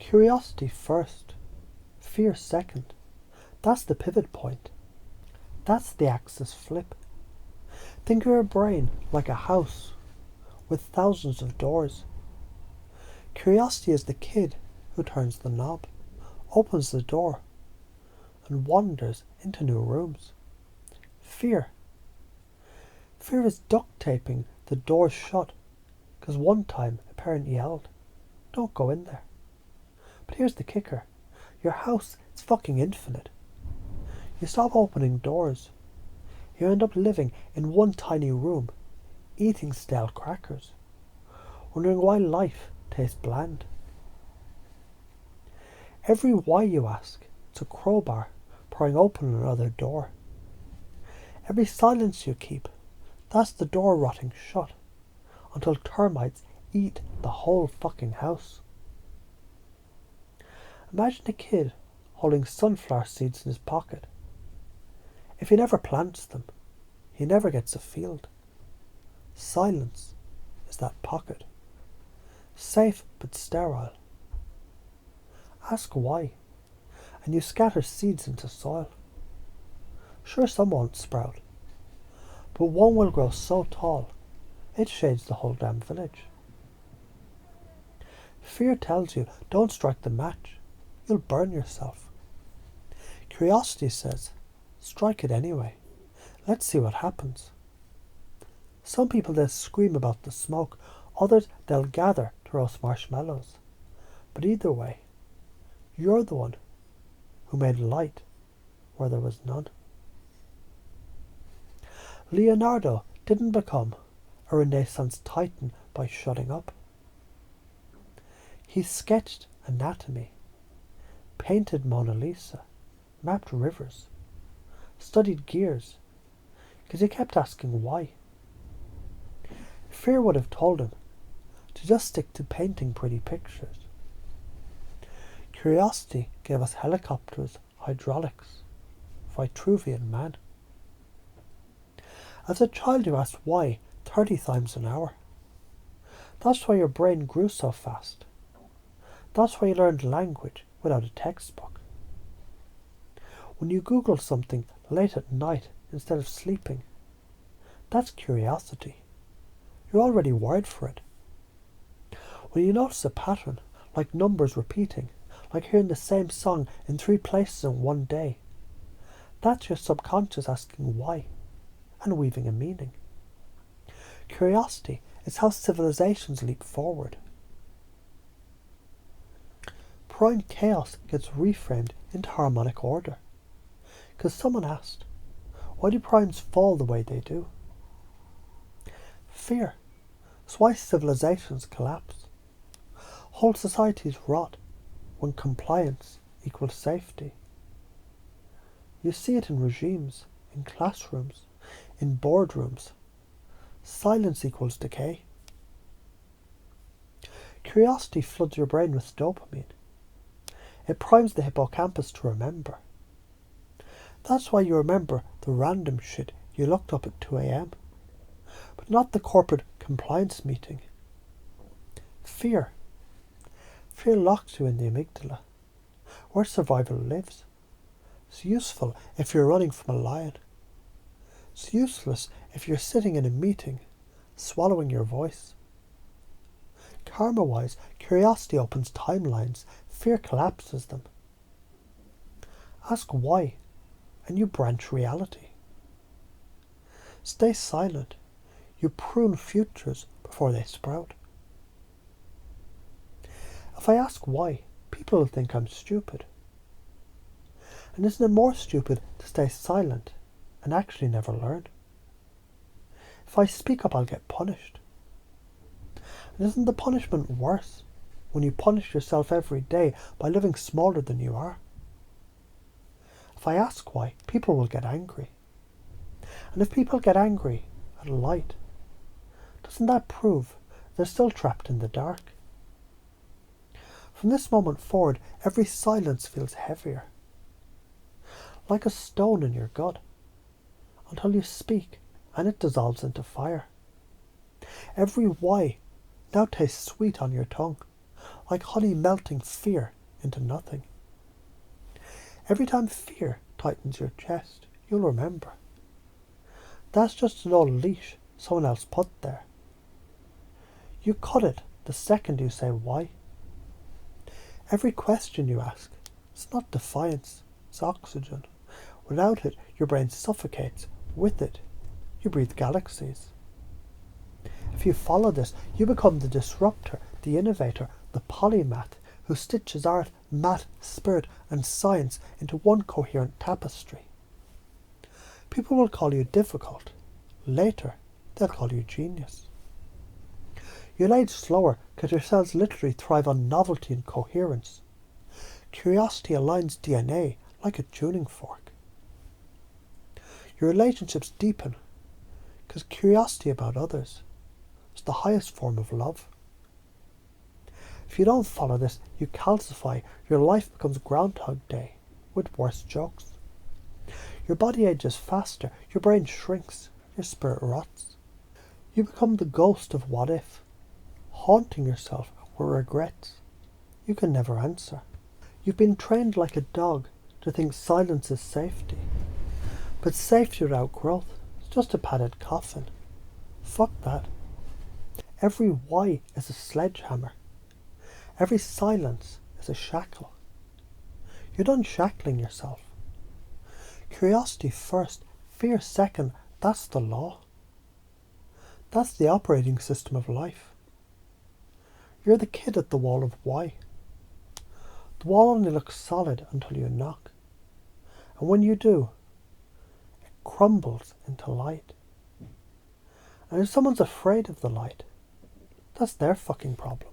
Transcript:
Curiosity first, fear second. That's the pivot point. That's the axis flip. Think of your brain like a house with thousands of doors. Curiosity is the kid who turns the knob, opens the door, and wanders into new rooms. Fear is duct taping the doors shut because one time a parent yelled, "Don't go in there." But here's the kicker. Your house is fucking infinite. You stop opening doors. You end up living in one tiny room, eating stale crackers, wondering why life tastes bland. Every why you ask, it's a crowbar prying open another door. Every silence you keep, that's the door rotting shut until termites eat the whole fucking house. Imagine a kid holding sunflower seeds in his pocket. If he never plants them, he never gets a field. Silence is that pocket. Safe but sterile. Ask why, and you scatter seeds into soil. Sure, some won't sprout, but one will grow so tall, it shades the whole damn village. Fear tells you, don't strike the match, you'll burn yourself. Curiosity says, strike it anyway. Let's see what happens. Some people they'll scream about the smoke, others they'll gather to roast marshmallows. But either way, you're the one who made light where there was none. Leonardo didn't become a Renaissance titan by shutting up. He sketched anatomy, painted Mona Lisa, mapped rivers, studied gears, because he kept asking why. Fear would have told him to just stick to painting pretty pictures. Curiosity gave us helicopters, hydraulics, Vitruvian man. As a child you asked why 30 times an hour. That's why your brain grew so fast. That's why you learned language without a textbook. When you Google something late at night instead of sleeping, that's curiosity. You're already wired for it. When you notice a pattern, like numbers repeating, like hearing the same song in 3 places in one day, that's your subconscious asking why and weaving a meaning. Curiosity is how civilizations leap forward. Prime chaos gets reframed into harmonic order. Because someone asked, why do primes fall the way they do? Fear is why civilizations collapse. Whole societies rot when compliance equals safety. You see it in regimes, in classrooms, in boardrooms. Silence equals decay. Curiosity floods your brain with dopamine. It primes the hippocampus to remember. That's why you remember the random shit you looked up at 2 a.m. But not the corporate compliance meeting. Fear locks you in the amygdala, where survival lives. It's useful if you're running from a lion. It's useless if you're sitting in a meeting, swallowing your voice. Karma-wise, curiosity opens timelines, fear collapses them. Ask why, and you branch reality. Stay silent. You prune futures before they sprout. If I ask why, people will think I'm stupid. And isn't it more stupid to stay silent and actually never learn? If I speak up, I'll get punished. And isn't the punishment worse when you punish yourself every day by living smaller than you are? If I ask why, people will get angry. And if people get angry at light, doesn't that prove they're still trapped in the dark? From this moment forward, every silence feels heavier, like a stone in your gut, until you speak and it dissolves into fire. Every why now tastes sweet on your tongue, like honey melting fear into nothing. Every time fear tightens your chest, you'll remember. That's just an old leash someone else put there. You cut it the second you say why. Every question you ask, it's not defiance, it's oxygen. Without it, your brain suffocates. With it, you breathe galaxies. If you follow this, you become the disruptor, the innovator, the polymath who stitches art, math, spirit, and science into one coherent tapestry. People will call you difficult. Later, they'll call you genius. You'll age slower because your cells literally thrive on novelty and coherence. Curiosity aligns DNA like a tuning fork. Your relationships deepen because curiosity about others is the highest form of love. If you don't follow this, you calcify. Your life becomes Groundhog Day with worse jokes. Your body ages faster, your brain shrinks, your spirit rots. You become the ghost of what if, haunting yourself with regrets you can never answer. You've been trained like a dog to think silence is safety. But safety without growth is just a padded coffin. Fuck that. Every why is a sledgehammer. Every silence is a shackle. You're done shackling yourself. Curiosity first, fear second, that's the law. That's the operating system of life. You're the kid at the wall of why. The wall only looks solid until you knock. And when you do, it crumbles into light. And if someone's afraid of the light, that's their fucking problem.